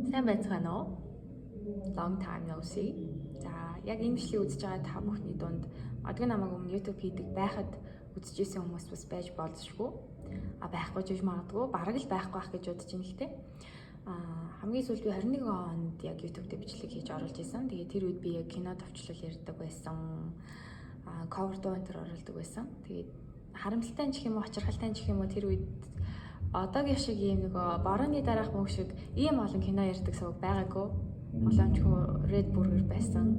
Сайн байцгаана уу? Long time no see. За, яг энэ бичлэгийг үзэж байгаа та бүхний дунд магадгүй намайг өмнө YouTube хийдэг байхад үзчихсэн хүмүүс бас байж болзошгүй. Байхгүй ч гэж магадгүй, бараг л байхгүй байх гэж бодож байна гэхдээ. Хамгийн сүүлд би 21 онд яг YouTube дээр бичлэг хийж оруулж исэн. Тэгээд тэр үед би яг кино товчлол ярьдаг байсан. Cover дууntер оруулдаг байсан. Тэгээд харамсалтай ч юм уу, очирхалтай ч юм уу тэр үед одоогийн шиг ийм нөгөө борооны дараах мөнгө шиг ийм олон кино ярьдаг сувг байгаагүй. Боломжгүй Red Burger байсан.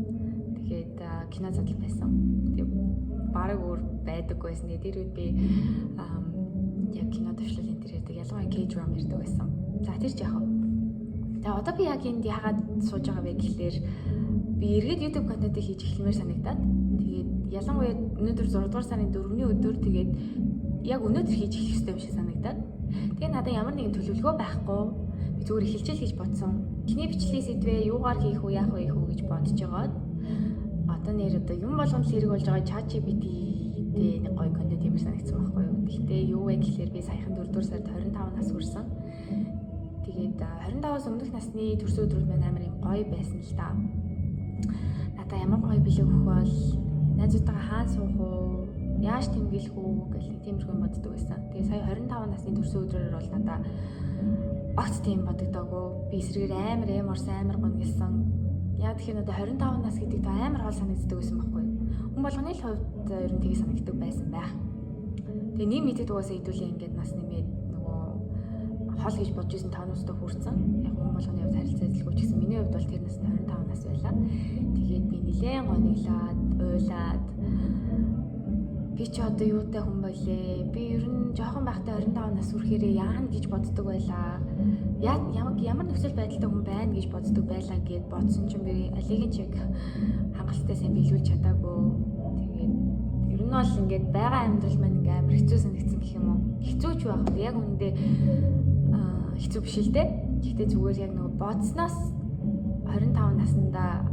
Тэгээд кино задал байсан. Тэгээд бараг өөр байдаггүй байсан. Тэр үед би яг кино төвшлөл энэ төр ярьдаг. Ялангуяа K-drama ярьдаг байсан. За тэр ч яах вэ? Тэгээд одоо би яг энд яагаад сууж байгаа вэ гэхлээр би эргээд YouTube контентыг хийж эхлэмээр санагдаад. Тэгээд ялангуяа өнөөдөр 6 дугаар сарын 4-ний өдөр тэгээд яг өнөөдөр хийж эхлэх ёстой юм шиг санагдаад. Тэгээ надад ямар нэгэн төлөвлөгөө байхгүй. Би зүгээр эхэлчихэл гэж бодсон. Эхний бичлэгийн сэдвээ юугаар хийх үү, яах вэ гэж бодож байгаад одоо нэр одоо юм болгонд л хэрэг болж байгаа ChatGPT-тэй нэг гоё контент юм санагдсан байхгүй юу. Гэхдээ юу вэ гэхлээр би саяхан 4-р сард 25 нас хүрсэн. Тэгээд 25-аас өмнөх насны төрс өдрүүд маань амар юм гоё байсан л да. Надаа ямар гоё билүү өгөх бол найзуудтайгаа хаан суух уу, яаж тэмдэглэх үү гэх нэг тиймэрхүү боддог байсан. Тэгээ сая 25 насны төрсөн өдрөөр бол надаа огт тийм бодогдоогүй. Би эсрэгээр амар орсон, амар гонглсон. Яг тэгэхээр надаа 25 нас гэдэг нь амар хол санагддаг байсан байхгүй юу? Хүн болгоны л хувьд ер нь тийг санагддаг байсан байх. Тэгээ нэм мэдээд угаасаа хэдүүлээ ингээд нас нэмээд нөгөө хол гэж бодож исэн тоонуудтай хүрсэн. Яг хүн болгоны хувьд харилцаа эзлэхгүй ч гэсэн миний хувьд бол тэр нас нь 25 нас байлаа. Тэгээд би нэлээд гониглаад, уйлаад би ч одоо юутай хүн байлээ. Би ер нь жоохон байхдаа 25 нас хүрэхээрээ яана гэж боддог байлаа. Ямар нөхцөл байдалтай хүн байна гэж боддог байлаа гэд бодсон чинь би алигийн чиг хангалттай сайн биелүүлж чадаагүй. Тэгээд ер нь бол ингээд байгаа амьдрал маань ингээ амар хэцүү санагдсан гэх юм уу. Хэцүү ч байх. Яг үүндээ хэцүү биш л дээ. Гэхдээ зүгээр яг нөгөө бодсноос 25 наснда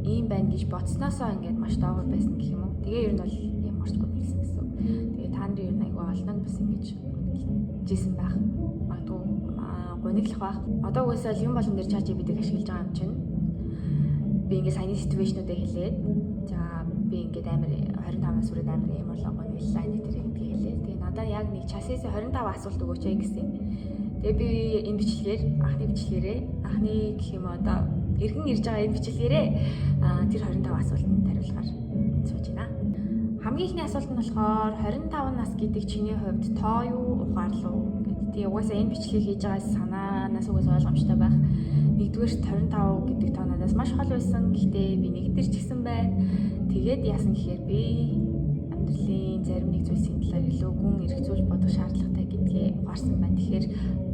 ийм байна гэж бодсноосоо ингээд маш доогор байсан гэх юм уу. Тэгээ ер нь бол орчгүй байсан гэсэн. Тэгээ та нарын ер нь айгүй олон бас ингэж жисэн байх. Магадгүй гониглах байх. Одоо угаасаа юм болгон дээр ChatGPT-г ашиглаж байгаа юм чинь. Би ингэ саяны ситүэйшнүүдээ хэлээд за би ингээд амар 25 нас хүрээд амар юм болоо гонигллаа энэ тэр гэдгийг хэлээ. Тэгээ надад яг нэг часээс 25 асуулт өгөөч гэсэн. Тэгээ би энэ бичлэгээр анхны гэх юм одоо эргэн ирж байгаа энэ бичлэгээрээ тэр 25 асуултанд хариулахаар сууж байна. Хамгийн ихний асуулт нь болохоор 25 нас гэдэг чиний хувьд тоо юу, ухаарлуу гэдэг. Тэгээ угаасаа энэ бичлэгийг хийж байгаа санаанаас угаас ойлгомжтой байх. Нэгдүгээр 25 гэдэг тоо надаас маш хол байсан. Гэхдээ би нэгдэр ч гэсэн байна. Тэгээд яасан гэхээр би амьдралын зарим нэг зүйлсийн талаар илүү гүн эргцүүлж бодох шаардлагатай гэдгээ ухаарсан байна. Тэгэхээр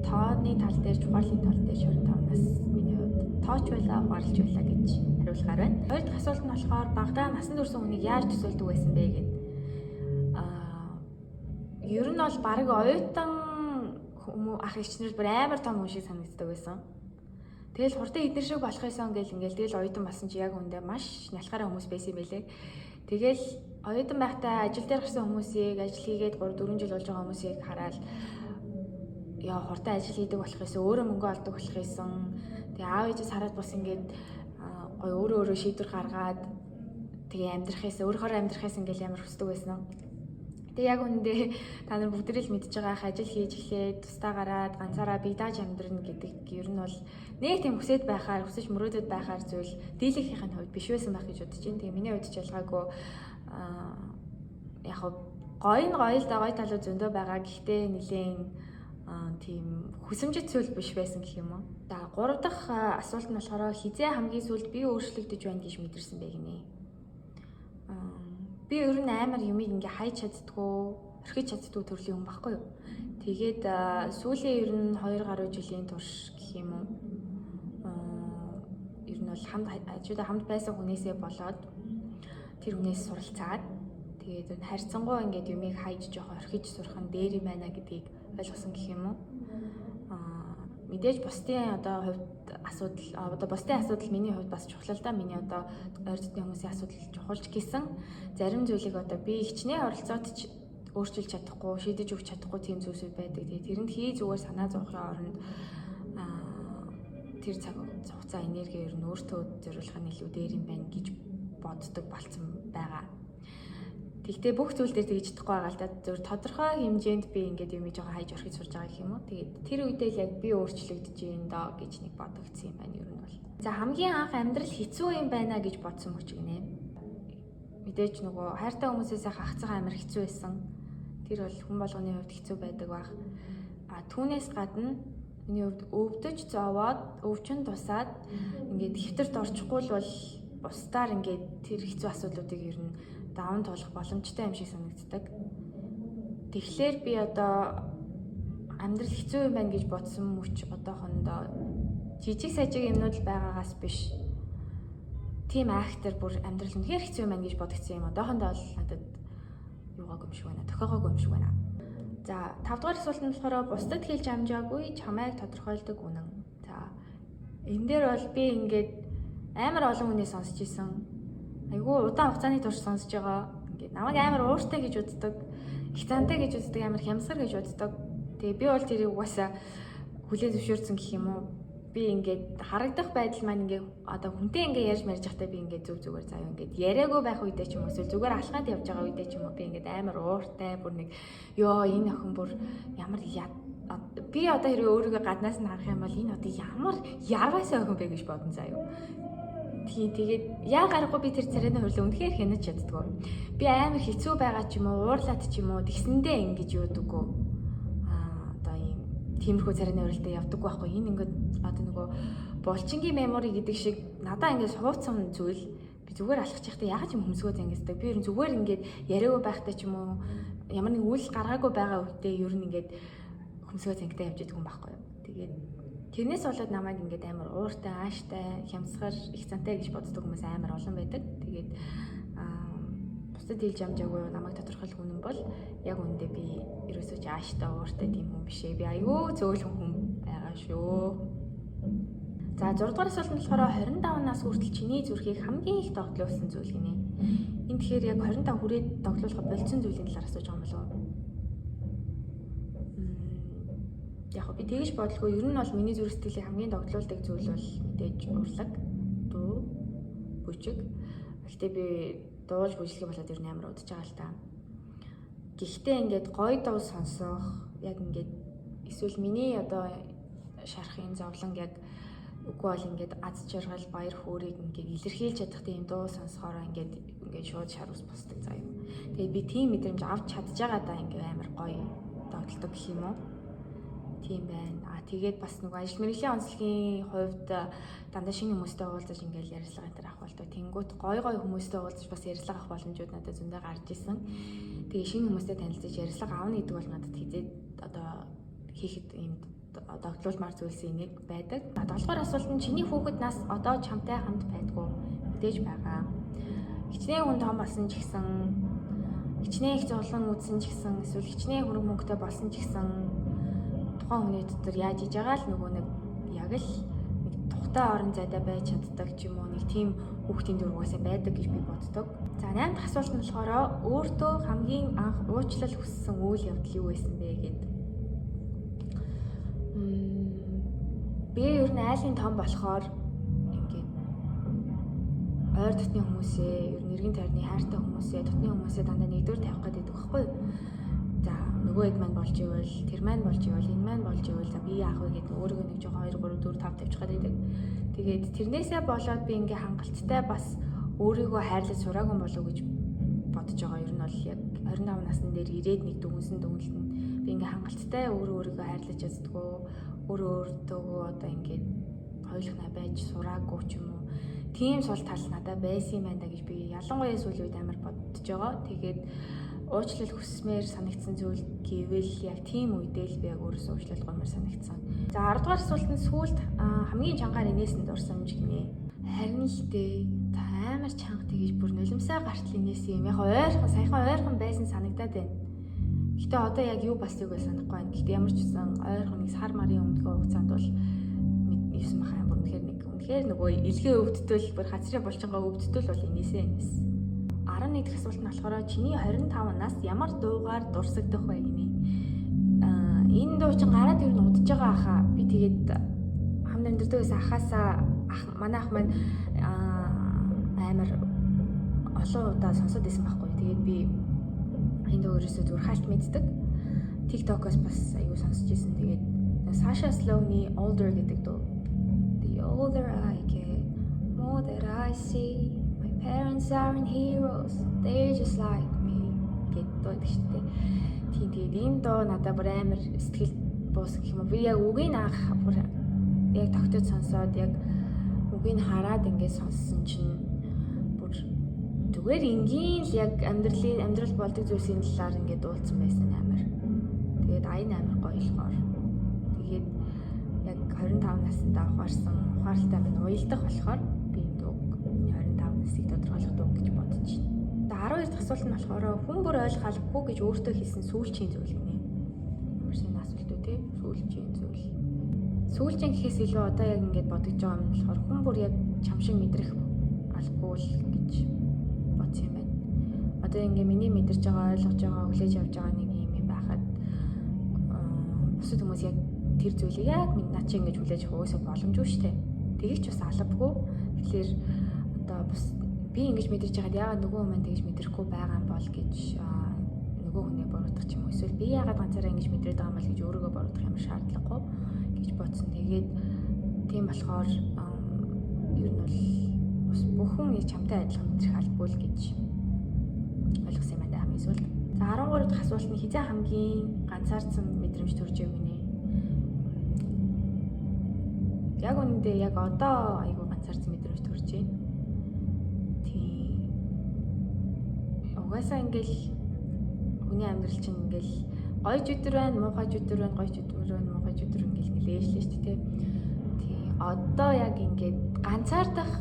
тооны тал дээр, ухаарлын тал дээр 25 нас миний хувьд тооч байлаа, ухаарлж байлаа гэж хариулахаар байна. Хоёр дахь асуулт нь болохоор багадаа насан турш хүнийг яаж төсөөлдөг байсан бэ гэдэг. Ер нь бол баг оюутан хүмүүс ах эгчнэр бүр амар том хүн шиг санагддаг байсан. Тэгэл хурдан эдгээр шиг болох юмсан ингээл тэгэл оюутан болсон чи яг үндэ маш нялхаараа хүмүүс байсан юм байлээ. Тэгэл оюутан байхдаа ажил дээр гарсан хүмүүсийг ажил хийгээд 3-4 жил болж байгаа хүмүүсийг хараад яа хурдан ажил хийдэг болох юмсан, өөрөө мөнгө олдог болох юмсан. Тэгээ аав ээжээс хараад бас ингээд гой өөрөө шийдвэр гаргаад тэгээ өөрөөр амьдрахээс ингээл ямар хүсдэг байсан. Тэгээ яг үндэ та нар бүгд л мэдж байгаа ажил хийж эхлээд тустаа гараад ганцаараа бие дааж амьдрна гэдэг ер нь бол нэг тийм хүсэж мөрөөдөд байхаар зүйл дийлэнхийнхэн хувьд биш байсан байх гэж бодож байна. Тэгээ миний хувьд ч ялгаагүй яг гоё талууд зөндөө байгаа. Гэхдээ нэлийн тийм хүсэмжит зүйл биш байсан гэх юм уу. За 3 дахь асуулт нь болохоор хизээ хамгийн сүүлд би өөрчлөгдөж байна гэж мэдэрсэн бэ гинэ. Би ер нь амар юмыг ингээ хайж чаддгүй, орхиж чаддгүй төрлийн хүн байхгүй юу. Тэгээд сүүлийн ер нь 2 гаруй жилийн турш гэх юм уу. Ер нь бол хамт байсан хүнээсээ болоод тэр хүнээс суралцаад тэгээд харьцангуй ингээд юмыг хайж жоох орхиж сурах нь дээр юм байна гэдгийг ойлгосон гэх юм уу. Мэдээж бусдын асуудал миний хувьд бас чухал л да. Миний одоо ойр дотны хүмүүсийн асуудал чухалч гэсэн зарим зүйлийг одоо би хичнээн оролцоод өөрчилж чадахгүй, шийдэж өгч чадахгүй тийм зүйлсүүд байдаг. Тэгээ тэрэнд хий зүгээр санаа зовхын оронд тэр цаг хугацаа энерги ер нь өөртөө зориулах нь илүү дээр юм байна гэж боддог болсон байгаа. Тэгтээ бүх зүйл дээр тэгж чадахгүй байгаа л да. Зөв тодорхой хэмжээнд би ингээд юм жоохон хайж орохыг сурж байгаа гэх юм уу. Тэгээд тэр үедээ л яг би өөрчлөгдөж юм доо гэж нэг бодогдсон юм байна ер нь бол. За хамгийн анх амьдрал хэцүү юм байна гэж бодсон мөч гинэ. Мэдээж нөгөө хайртай хүмүүсээс хахацах амар хэцүү байсан. Тэр бол хүн болгоны хувьд хэцүү байдаг баг. Түүнээс гадна миний хувьд өвдөж зовоод өвчин тусаад ингээд хэвтэрт орчихгүй л бол бусдаар ингээд тэр хэцүү асуудлуудыг ер нь даван туулах боломжтой юм шиг санагддаг. Тэгэхээр би одоо амьдрал хэцүү юм байна гэж бодсон мөч одоохондоо жижиг сажиг юмнууд байгаагаас биш. Тийм айхтар бүр амьдрал үнэхээр хэцүү юм байна гэж бодгдсон юм. Одоохондоо л надад юугаагүй юм шиг байна. Тохиогоогүй юм шиг байна. За 5 дугаар асуулт нь болохоор бусдад хэлж амжаагүй чамайг тодорхойлдог үнэн. За энэ дээр бол би ингээд амар олон хүнээс сонсч ирсэн. Айгүй удаан хугацааны турш сонсож байгаа. Ингээд намайг амар ууртай гэж үздэг, их зантай гэж үздэг, амар хямсгар гэж үздэг. Тэгээ би бол тэрийг угаасаа хүлээн зөвшөөрсөн гэх юм уу. Би ингээд харагдах байдал маань ингээд одоо хүнтэй ингээд ярьж марж байхдаа би ингээд зүгээр заяа ингээд яриагүй байх үедээ ч юм уу зүгээр алхаад явж байгаа үедээ ч юм уу би ингээд амар ууртай бүр нэг ёо энэ охин бүр ямар би одоо хэрвээ өөрийгөө гаднаас нь харах юм бол энэ одоо ямар ярваасаа охин бэ гэж бодсон заяа. Тэгээд яа гарахгүй би тэр царайны хурлаа үнэхээр хянаж чаддгүй. Би амар хэцүү байгаа ч юм уу уурлаад ч юм уу тэгсэндээ ингэж юудаггүй. Одоо ийм тиймэрхүү царайны хурлаа явдаг байхгүй. Энэ ингээд одоо нөгөө булчингийн мемори гэдэг шиг надаа ингээд сууцсан зүйл би зүгээр алхах чахтаа ягаад юм хөмсгөө зангисдаг. Би ер нь зүгээр ингээд яриагүй байхдаа ч юм уу ямар нэг үйл гаргаагүй байгаа үедээ ер нь ингээд хөмсгөө зангидаа явж идэг юм байхгүй юу. Тэгээд тэрнээс болоод намайг ингээд амар ууртай, ааштай, хямсгар, их зантай гэж боддог хүмүүс амар олон байдаг. Тэгээд бусдад хэлж амжаагүй намайг тодорхойлох үнэн бол яг үүндээ би ерөөсөө ч ааштай, ууртай тийм хүн биш ээ. Би айгүй зөөлөн хүн байгаа шүү. За 6 дугаар асуулт нь болохоор 25 нас хүртэл чиний зүрхийг хамгийн их догтлуулсан зүйл гинэ. Энэ тэгэхээр яг 25 хүрээд догтлуулах болцсон зүйлийн талаар асууж байгаа юм болов уу? Яг би тэгж бодлого ер нь бол миний зүрх сэтгэлийг хамгийн догтлуулдаг зүйл бол мэдээж урлаг, дуу, бүжиг. Гэхдээ би дуулж бүжиглэх болоод ер нь амар удаж байгаа л та. Гэхдээ ингээд гоё дуу сонсох, яг ингээд эсвэл миний одоо шарахын зовлон яг үгүй бол ингээд аз жаргал, баяр хөөргийг ингээд илэрхийлж чадах тийм дуу сонсохоор ингээд шууд шар ус босдог заяа. Тэгээд би тийм мэдрэмж авч чадж байгаа даа ингээд амар гоё догтлдог гэх юм уу? Тийм байна. Тэгээд бас нөгөө ажил мэргэжлийн онцлогийн хувьд дандаа шинэ хүмүүстэй уулзаж ингээл ярилцлага энэ авах болдог. Тэнгүүт гой хүмүүстэй уулзаж бас ярилцлага авах боломжууд надад зөндөө гарч исэн. Тэгээ шинэ хүмүүстэй танилцаж ярилцлага авна гэдэг бол надад хизээд одоо хийхэд юм догтлуулмаар зүйлсэн нэг байдаг. 7 дугаар асуулт нь чиний хүүхэд нас одоо чамтай хамт байдгүй мэдээж байгаа. Хичнээн хүн том болсон ч гэсэн хичнээн их зовлон үзсэн ч гэсэн эсвэл хичнээн хөрөнгө мөнгөтэй болсон ч гэсэн тухайн хүний дотор яаж иж байгаа л нөгөө нэг яг л нэг тухтай орон зайдаа байж чаддаг ч юм уу нэг тийм хүүхдийн дургуусаа байдаг гэж би боддог. За 8 дахь асуулт нь болохоор өөртөө хамгийн анх уучлал хүссэн үйл явдал юу байсан бэ гэдэг. Би ер нь айлын том болохоор ингээд ойр дотны хүмүүсээ ер нь эргэн тойрны хайртай хүмүүсээ дотны хүмүүсээ дандаа нэгдүгээр тавих гэдэг байхгүй юу? За нөгөө хэд маань болж ивэл тэр маань болж ивэл энэ маань болж ивэл за би яах вэ гэдэг өөрийгөө нэг жоохон 2 3 4 5 тавьчих гэдэг. Тэгээд тэрнээсээ болоод би ингээ хангалттай бас өөрийгөө хайрлаж сураагүй болов уу гэж бодож байгаа. Ер нь бол яг 25 насны дээр ирээд нэг дүнсэн дүнэлт нь би ингээ хангалттай өөрийгөө хайрлаж чаддгүй өөртөөгөө одоо ингээ хойлохна байж сураагүй ч юм уу. Тийм сул тал надад байсан юм байна гэж би ялангуяа сүүлийн үед амар бодож байгаа. Тэгээд уучлал хүсмээр санагдсан зүйл гэвэл яг тийм үедээ л би яг өөрөөсөө уучлал гомор санагдсан. За 10 дугаар асуулт нь сүүлд хамгийн чангаар инээсэнд орсон юм шиг нэ. Харин л дээ та амар чанга тэгэж бүр нулимсаа гартал инээсэн юм. Яг ойрхон саяхан ойрхон байсан санагдаад байна. Гэтэ одоо яг юу болсыг вэ санахгүй байна. Гэтэ ямар ч үсэн ойрхон нэг сар марын өмнөхөө хугацаанд бол мэдсэн бахаа бүр үнэхээр нөгөө илгээ өвдтөл бүр хацрын булчингаа өвдтөл бол инээсэн. 11 дахь асуулт нь болохоор чиний 25 нас ямар дуугаар дурсагдах вэ гинэ. Энэ дуу чинь гараад ер нь удаж байгаа хаа. Би тэгээд хамт амьдардаг байсан ахаасаа манай ах маань амар олон удаа сонсоод байсан байхгүй. Тэгээд би энэ өөрөөсөө зүгээр хаалт мэддэг. TikTok-оос бас аюу сонсож байсан. Тэгээд Sasha Sloan-ы Older гэдэг дуу. The older I get, more that I see. My parents aren't heroes, they're just like me. Гэдэг дуу шүү дээ. Тийм тэгээд энэ дуу надад бүр амар сэтгэл буусан гэх юм уу. Би яг үгийг анх бүр яг тогтоод сонсоод яг үгийг хараад ингээд сонссон чинь бүр зүгээр энгийн л яг амьдрал болдог зүйлсийн талаар ингээд дуулсан байсан амар. Тэгээд аян амар гоё болохоор. Тэгээд яг 25 наснда ухааралтай минь уялдах болохоор би энэ дууг 25 насыг тодорхойлох дуу гэж бодож байна. Одоо 12 дахь асуулт нь болохоор хүн бүр ойлгохалгүй гэж өөртөө хэлсэн сүүлчийн зүйл гинэ. Ямар сайн асуулт үү те? Сүүлчийн зүйл. Сүүлчийн гэхээс илүү одоо яг ингэж бодож байгаа юм болохоор хүн бүр яг чам шиг мэдрэх алгүй л гэж бодсон юм байна. Одоо ингэ миний мэдэрч байгаа, ойлгож байгаа, хүлээж авч байгаа нэг юм байхад бусад хүмүүс яг тэр зүйлийг яг над чи ингэж хүлээж авах өсө боломжгүй шүү дээ. Тэгэж ч бас албагүй. Тэгэхээр одоо бас би ингэж мэдэрч байгаад яагаад нөгөө хүн тэгэж мэдрэхгүй байгаа юм бол гэж нөгөө хүнээ буруутгах ч юм уу. Эсвэл би яагаад ганцаараа ингэж мэдрээд байгаа юм бол гэж өөрийгөө буруутгах юм шаардлагагүй гэж бодсон. Тэгээд тийм болохоор ер нь бол бас бүхэн чамтай адилхан мэдрэх албагүй л гэж ойлгосон юм байна хамгийн сүүлд. За 13 дахь асуулт нь хизээ хамгийн ганцаардсан мэдрэмж төрж байв гинэ. Яг үнэндээ яг одоо айгүй ганцаардсан мэдрэмж төрж байна. Тийм. Угаасаа ингээл хүний амьдрал чинь ингээл гоё өдөр байна, муухай өдөр байна, гоё өдөр байна, муухай өдөр ингээл нэлээшлээ шүү дээ. Тийм. Одоо яг ингээд ганцаардах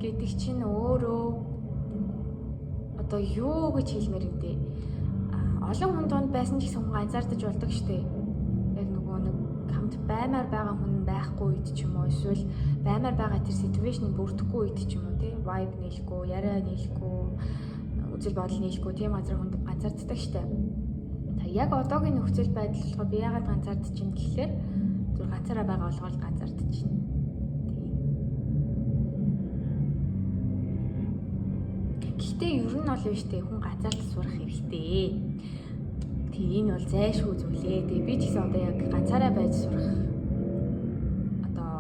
гэдэг чинь өөрөө одоо юу гэж хэлмээр юм бэ? Олон хүн донд байсан ч гэсэн хүн ганцаардаж болдог шүү дээ. Яг нөгөө нэг хамт баймаар байгаа хүн байхгүй үед ч юм уу эсвэл баймаар байгаа тэр ситүэйшнийг бүрдэхгүй үед ч юм уу тий vibe нийлэхгүй, яриа нийлэхгүй, үзэл бодол нийлэхгүй тийм газар хүн ганцаарддаг шүү дээ. За яг одоогийн нөхцөл байдал болохоор би яагаад ганцаардаж байна гэхлээр зүр ганцаараа байгаа болохоор ганцаардаж байна. Гэхдээ ер нь бол биш дээ хүн ганцаардаж сурах хэрэгтэй. Тийм энэ бол зайлшгүй зүйлээ. Тэгээ би ч гэсэн одоо яг ганцаараа байж сурах одоо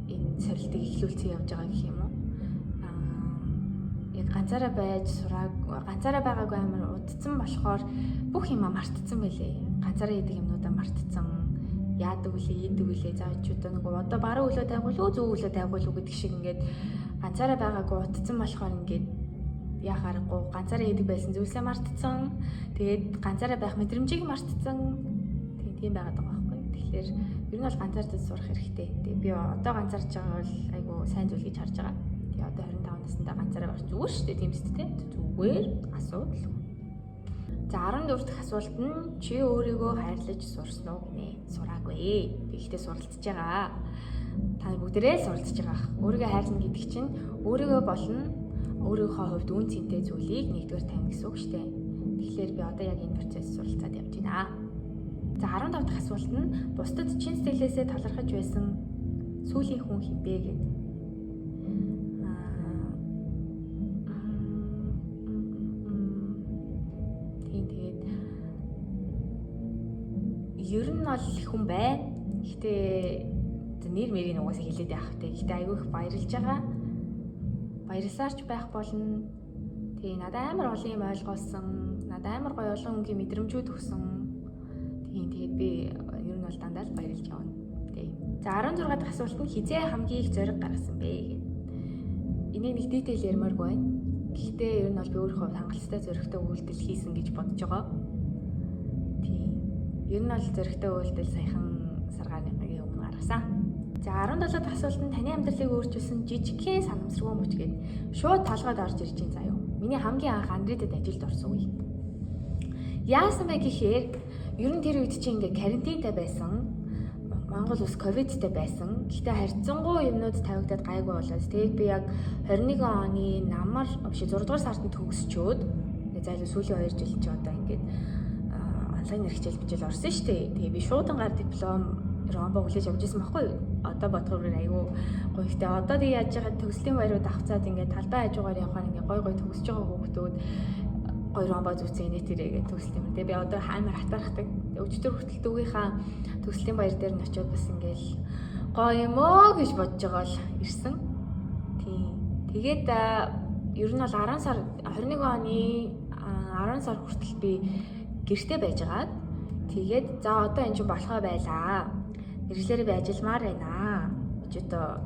энэ сорилтыг эхлүүлсэн явж байгаа гэх юм уу? Яг ганцаараа байж сураг ганцаараа байгаагүй амар удцсан болохоор бүх юмаа мартцсан байлээ. Ганцаараа хийдэг юмнуудаа мартцсан. Яадаг үлээ, ийдэг үлээ заавч одоо одоо баруун өлөө тайгуул уу, зөв өлөө тайгуул уу гэдэг шиг ингээд ганцаараа байгаагүй удцсан болохоор ингээд яхаарахгүй ганцаараа хийдэг байсан зүйлсээ мартцсан. Тэгээд ганцаараа байх мэдрэмжийг мартцсан. Тийм байгаад байгаа байхгүй. Тэгэхээр ер нь бол ганцаардаж сурах хэрэгтэй. Тэгээд би одоо ганцаарч байгаа бол айгу сайн зүйл гэж харж байгаа. Тэгээд одоо 25 наснда ганцаараа байх зүгээр шүү дээ. Тийм үстэй те. Зүгээр асуудал. За 14 дахь асуулт нь чи өөрийгөө хайрлаж сурсан уу гинэ? Сураагүй. Би ихтэй суралцж байгаа. Та бүгдээрээ л суралцж байгаа. Өөрийгөө хайрлна гэдэг чинь өөрийгөө болно өөрийнхөө хувьд үн цэнтэй зүйлийг нэгдүгээр тавина гэсэн үг шүү дээ. Тэгэхээр би одоо яг энэ процесс суралцаад явж байна. За 15 дахь асуулт нь бусдад чин сэтгэлээсээ талархаж байсан сүүлийн хүн хинбэ гэдэг. Тийм тэгээд ер нь бол хүн байна. Гэхдээ нэр мэрийн угаасаа хэлээд явах те. Гэхдээ айгүй их баярлж байгаа. Баярлсаарч байх болно. Тэгээ надад амар олон юм ойлгуулсан, надад амар гоё олон өнгийн мэдрэмжүүд өгсөн. Тэгээд би ер нь бол дандаа л баярлж явна. За 16 дахь асуулт нь хизээ хамгийн их зориг гаргасан бэ гэдэг. Энийг нэг дetail ярмааргүй байна. Гэхдээ ер нь бол би өөрийнхөө хангалттай зоригтой үйлдэл хийсэн гэж бодож байгаа. Тийм. Ер нь бол зоригтой үйлдэл саяхан саргааны өмнө гаргасан. За 17 дахь асуулт нь таны амьдралыг өөрчилсөн жижигхэн санамсаргүй мөч гээд шууд толгойд орж ирж байна заяа. Миний хамгийн анх Андредэд ажилд орсон үе. Яасан бэ гэхээр ер нь тэр үед чинь ингээ карантинтай байсан. Монгол улс ковидтэй байсан. Гэхдээ харьцангуй юмнууд тавигдаад гайгүй болоод тэгээд би яг 21 оны намар биш 6 дугаар сард төгсчөөд зайлшгүй сүүлийн 2 жил чи одоо ингээд онлайн хичээл бичээл орсон шүү дээ. Тэгээд би шуудангаар диплом ромбо хүлээж авч ирсэн байхгүй юу? Одоо бодохоор аюу гоё ихтэй. Одоо тэг яаж байгаа төгслийн баярууд авцаад ингээд талбай хажуугаар явахаар ингээд гоё төгсөж байгаа хүүхдүүд гоё ромбо зүцэн инээ тэрээгээ төгсөлт юм. Би одоо амар хатаархдаг. Өчтөр хүртэл дүүгийнхаа төгслийн баяр дээр нь очиод бас ингээд гоё юм оо гэж бодож байгаа л ирсэн. Тийм. Тэгээд ер нь бол 10 сар 21 оны 10 сар хүртэл би гэртээ байж байгаа. Тэгээд за одоо энэ ч болохоо байлаа. Мэргэжлэрээ би ажилламаар байна. Гэж одоо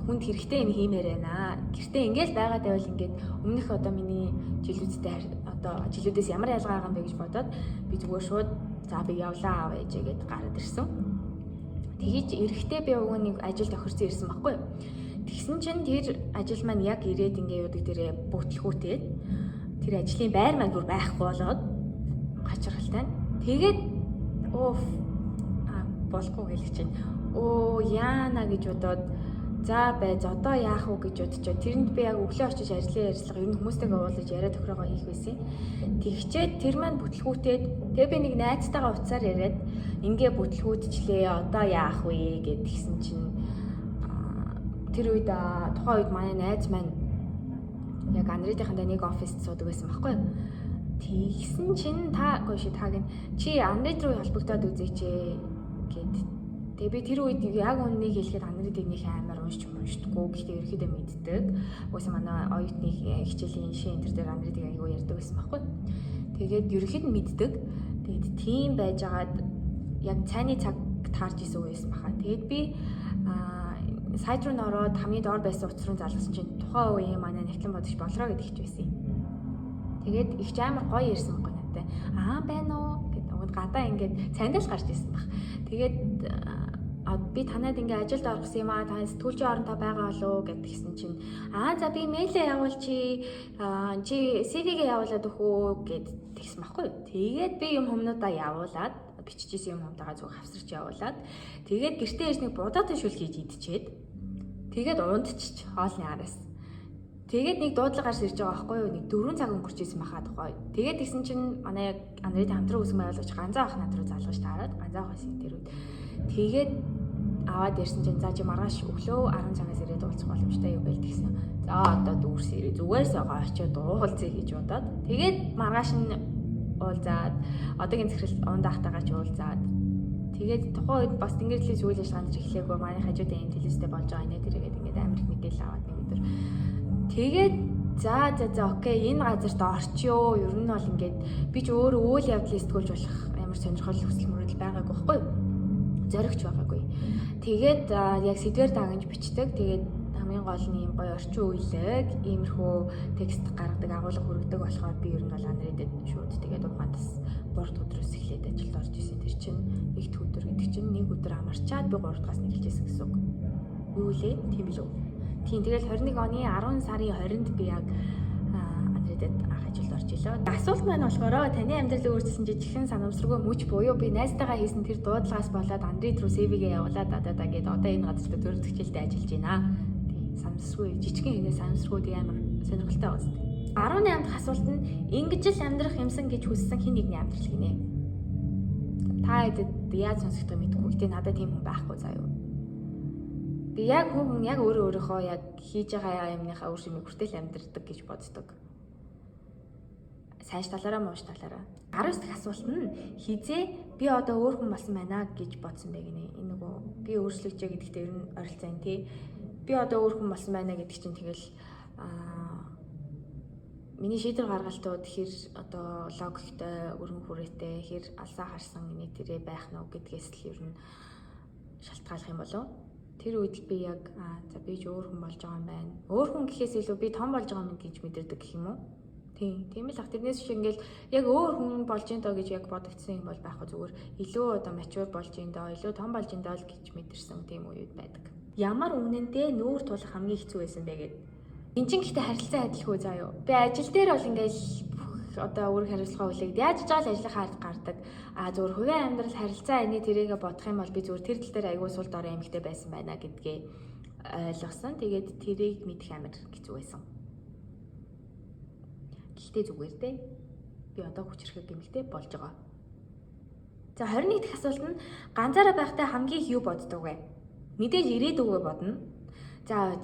хүнд хэрэгтэй юм хиймээр байна. Гэртээ ингээл байгаад байвал ингээд өмнөх одоо миний жилүүдтэй одоо жилүүдээс ямар ялгаа байгаа юм бэ гэж бодоод би зүгээр шууд за би явлаа аав ээжээ гэд гараад ирсэн. Тэгэж эрэхтэй би уг нэг ажилд охирсон ирсэн байхгүй юу? Тэгсэн чинь тэр ажил маань яг ирээд ингээ юудаг дээрээ бүтлгүүтээд тэр ажлын байр маань бүр байхгүй болоод гачралтай. Тэгээд болохгүй гэлж чинь яана гэж бодоод за байж одоо яах вэ гэж бодчихоо тэрэнд би яг өглөө очиж ажлын ярилцлага ер нь хүмүүстэйгээ уулзаж яриад тохирогоо хийх байсан. Тэгчээд тэр маань бүтлгүүтээд тэгээ би нэг найзтайгаа уцаар яриад ингээ бүтлгүүдчлээ одоо яах вэ гэд тэгсэн чинь тэр үед тухайн үед манай найз маань яг Анридийнхандаа нэг оффист суудаг байсан байхгүй юу? Тэгсэн чинь та чи Анрид руу холбогдоод үзээч гэд. Тэгээ би тэр үед яг үннийг хэлэхэд Анридыг нэг амар уншдаггүй гэхдээ ерөөхдөө мэддэг. Угсаа манай оюутны хичээлийн шин энэ дээр Анридыг аягүй ярьдаг байсан байхгүй. Тэгээд ерөөхдөө мэддэг. Тэгээд тийм байжгаад яг цайны цаг таарч исэн үе байсан баха. Тэгээд би сайт руу нөрөөд хамгийн доор байсан утас руу залгасан чинь тухайн үеийн манай Навтлан бодогч болроо гэдэг хич байсан. Тэгээд их амар гоё ирсэн байхгүй надтай. Байна уу гэдэг гадаа ингээд цандаас гарч ирсэн баг. Тэгээд би танад ингээ ажилд орсон юм та сэтгүүлчийн орондоо байгаа болов гэдгийгсэн чинь за би мэйлээ явуул чи CV-гээ явуулаад өгөө гэд тэгсэн баггүй. Тэгээд би юм хүмүүдаа явуулаад биччихсэн юм хүмүүстэйгээ зүг хавсарч явуулаад тэгээд гэртээ ирж нэг будаатай шүл хийж идчихэд тэгээд ундчиж хоолны араас тэгээд нэг дуудлагаар сэрж байгаа байхгүй юу нэг 4 цаг өнгөрч ирсэн байхад гоё. Тэгээд тэгсэн чинь манай Анрид хамтран үүсгэн байгуулагч ганцаа ах над руу залгаж таарад ганцаа ах хэсэг дэрүүд тэгээд аваад ирсэн чинь за чи маргааш өглөө 10 цагаас ирээд уулзах боломжтой юу гэж тэгсэн. За одоо дүүрс ирээ зүгээрсээ очиод уулзъя гэж бодоод тэгээд маргааш нь уулзаад одоогийн захирал ундаахтайгаа ч уулзаад тэгээд тухайн үед бас Тэнгэрлийн үйл ажиллагаанд эхлэегүй манай хажуудын энэ телевизтэй болж байгаа нэ тэргээд ингээд амар их мэдээлэл аваад нэг өдөр тэгээд за окей энэ газарт орчё ер нь бол ингээд би ч өөрөө үйл явдлыг сэтгүүлж болох амар сонирхол хүсэл мөрөдөл байгаагүй байхгүй зоригч байгаагүй. Тэгээд яг сэдвэр дагаж бичдэг. Тэгээд хамгийн гол нь юм гоё орчин үеийг иймэрхүү текст гаргадаг агуулга хүргэдэг болохоор би ер нь бол Анридэд шууд тэгээд ухаандас борд өдрөөс эхлээд ажилд орж исэн. Тэр чинь нэгд өдөр гэдэг чинь нэг өдөр амарчаад би 3 дахаас нэгэлж исэн гэсэн үг. Юу лээ? Тийм билүү? Тийм тэгэл 21 оны 10 сарын 20-нд би яг Анридэд анх ажилд орж илээ. Асуулт маань болохоор таны амьдралыг өөрчилсөн жижигхэн санамсаргүй мөч буюу би найзтайгаа хийсэн тэр дуудлагаас болоод Анрид руу CV-гээ явуулаад гээд одоо энэ газарт төрөлх хичээлдээ ажиллаж байна. Тийм санамсаргүй жижигхэн хийнэ санамсаргүй амар сонирхолтой байна. 18 дахь асуулт нь ингэж л амьдрах юмсан гэж хүссэн хин нэгний амьдрал гинэ. Та хэдэд яаж сонсохдоо мэдэхгүй гэхдээ надад тийм хүн байхгүй заяа. Би яг хүн яг өөрийнхөө яг хийж байгаа юмныхаа үр шимийг хүртэл амьдрдаг гэж боддог. Сайш талаараа мууш талаараа. 19 дахь асуулт нь хизээ би одоо өөр хүн болсон байна гэж бодсон бэ гинэ. Энэ нөгөө би өөрчлөгчөө гэдэгтээ ер нь ойролцоо тий. Би одоо өөр хүн болсон байна гэдэг чинь тэгэл миний шийдвэр гаргалтууд хэр одоо логиктой, өргөн хүрээтэй, хэр алсаа харсан нэг тэрэ байх нь гэдгээс л ер нь шалтгааллах юм болов. Тэр үед би яг за би ч өөр хүн болж байгаа юм байна. Өөр хүн гэхээс илүү би том болж байгаа юм гэж мэдэрдэг гэх юм уу? Тийм л ах тэрнээс шиг ингээл яг өөр хүн болж ин доо гэж яг бодогдсон юм бол байхгүй зүгээр илүү одоо мачур болж ин доо, илүү том болж ин доо л гэж мэдэрсэн тийм үед байдаг. Ямар үнэндээ нүүр тулах хамгийн хэцүү байсан бэ гэдэг. Энд чинь гэхдээ харилцаа адилгүй заа юу. Би ажил дээр бол ингээл одоо өөрийн хариуцлага хүлээгд яаж ч жаал ажлынхаа ард гардаг. Зүгээр хувийн амьдрал харилцаа энийг тэрийгэ бодох юм бол би зүгээр тэр тал дээр аягүй сул дорой эмэгтэй байсан байна гэдгээ ойлгосон. Тэгээд тэрийг мэдэх амар хэцүү байсан. Гэхдээ зүгээр дээ. Би одоо хүчрэхэг эмэгтэй болж байгаа. За 21 дахь асуулт нь ганцаараа байхдаа хамгийн их юу боддог вэ? Мэдээж ирээдүгөө бодно. За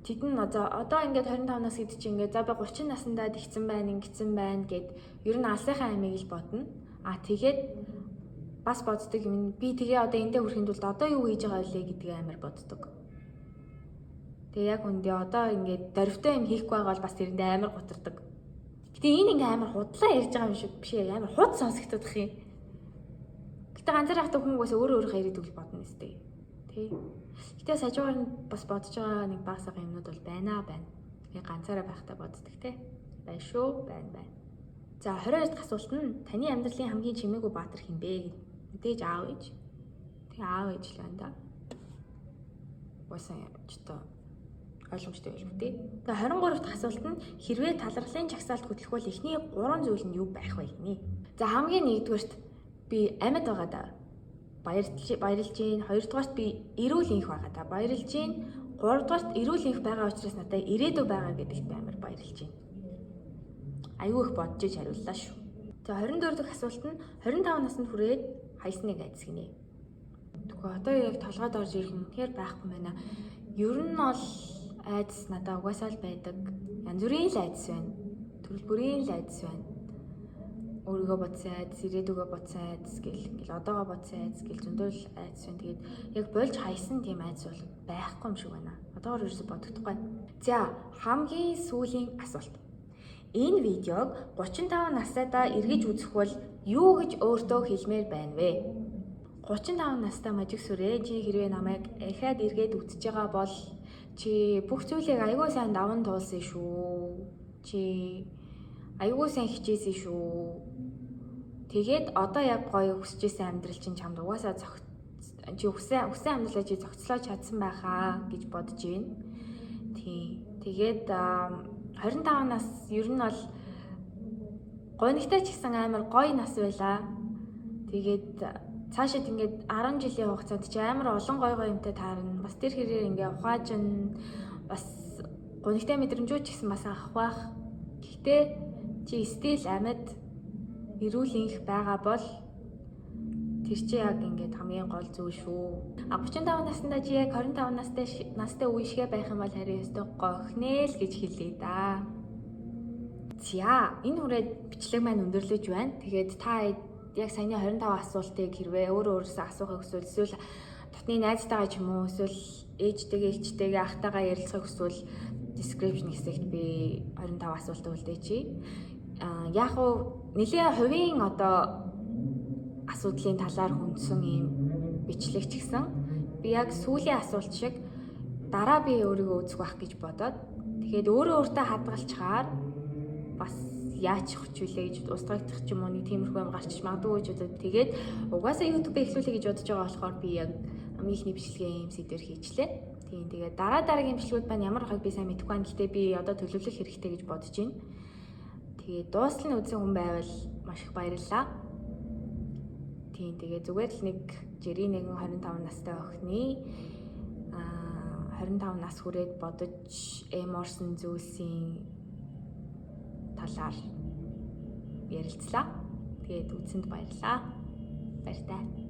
тэд нь одоо ингээд 25 нас гэдэг чинь ингээд за би 30 наснда тэгсэн байна, ингэсэн байна гэд ер нь алсынхаа амийг л бодно. Тэгээд бас боддог юм би тэгээ одоо эндээ хүрэхэд бол одоо юу хийж байгаа вэ гэдгийг амар боддог. Тэгээ яг үндэ одоо ингээд дөрвтэй юм хийхгүй байгаа бол бас тэрэндээ амар гутардаг. Гэтэ энэ ингээ амар худлаа ярьж байгаа юм шиг биш ээ, амар худ сонсогдох юм. Гэтэ ганцаараа хатаг хүмүүс өөрийнхөө ирээдүг бодно нэстэй. Тэ. Гэтэ сажуугаар нь бас бодож байгаа нэг баг сага юмнууд бол байна. Тэгээ ганцаараа байхдаа боддог те. Байна шүү, байна. За 22 дахь асуулт нь таны амьдралын хамгийн чимээгүй баатар хин бэ? Мэдээж аав ээж. Тэгээ аав ээж л байна да. Уусаа ч тоо ойлгомжтой байлгүй тий. Тэгээ 23 дахь асуулт нь хэрвээ талархлын жагсаалт хөтлөх бол эхний 3 зүйл нь юу байх вэ гинэ? За хамгийн нэгдүгээрт би амьд байгаа да. Баярлж гин. Хоёрдугаарт би эрүүл инх байгаа да. Баярлж гин. Гуравдугаарт эрүүл инх байгаа учраас надад ирээдүй байгаа гэдэгт би амар баярлж гин. Аюу их бодож иж хариуллаа шүү. За 24 дахь асуулт нь 25 наснд хүрээд хайсныг айдас гинэ. Тэгвэл одоо яг толгойд орж ирэх юм тэгэхээр байхгүй байна. Ер нь бол айдас надад угаасаа л байдаг. Янз бүрийн л айдас байна. Төрөл бүрийн л айдас байна. Өөрийгөө бодсон айдас, ирээдүгөө бодсон айдас гэл одоогоо бодсон айдас гэл зөндөл айдас байна. Тэгээд яг болж хайсан тийм айдас бол байхгүй юм шиг байна. Одоогоор ерөөсө бодогдохгүй. За хамгийн сүүлийн асуулт. Энэ видеог 35 настай эргэж үзэх бол юу гэж өөртөө хэлмээр байна вэ? 35 настай мажиг сүрээ чи хэрвээ намайг эхад эргээд үзэж байгаа бол чи бүх зүйлийг аягүй сайн даван туулсан шүү. Чи аягүй сайн хичээсэн шүү. Тэгээд одоо яг гоё хүсэжсэн амьдрал чинь чамд угаасаа чи хүссэн амьдралаа чи зохицлоо чадсан байхаа гэж бодож байна. Тийм. Тэгээд 25 нас ер нь бол гонигтай ч гэсэн амар гоё нас байлаа. Тэгээд цаашид ингээд 10 жилийн хугацаанд чи амар олон гоё юмтай таарна. Бас тэр хэрээр ингээ ухаажин бас гонигтай мэдрэмжүүд ч гэсэн бас авах байх. Гэхдээ чи стил амьд эрүүл инх байгаа бол тэр чи яг ингээд хамгийн гол зүйл шүү. 35 наснда чи яг 25 настай үе шигэ байх юм бол харин өстө гохнээ л гэж хэлээ да. За энэ хүрээд бичлэг маань өндөрлөж байна. Тэгээд та яг саяны 25 асуултыг хэрвээ өөрөөсөө асуухыг хүсвэл дотны найзтайгаа ч юм уу эсвэл ээжтэйгээ эхчтэйгээ ахтайгаа ярилцахыг хүсвэл description хэсэгт би 25 асуултыг үлдээч. Яг уу нэлийн хувийн одоо асуудлын талаар хүндсэн юм бичлэг ч гэсэн би яг сүүлийн асуулт шиг дараа би өөрийгөө үзэх байх гэж бодоод тэгээд өөртөө хадгалчихаар бас яач хөвчүүлээ гэж устгагдах ч юм уу нэг тиймэрхүү юм гарч магадгүй гэж бодоод тэгээд угаасаа YouTube-ыг эхлүүлэе гэж бодож байгаа болохоор би яг хамгийн ихний бичлэгээ юм сэдвэр хийчлээ. Тийм тэгээд дараагийн бичлэгүүд байна ямар байгааг би сайн мэдэхгүй байна. Гэхдээ би одоо төлөвлөх хэрэгтэй гэж бодож байна. Тэгээд дуустал нь үзсэн хүн байвал маш их баярлалаа. Тийм тэгээд зүгээр л нэг жирийн нэгэн 25 настай охины 25 нас хүрээд бодож эморсон зүйлсийн талаар ярилцлаа. Тэгээд үзсэнд баярлалаа. Баяртай.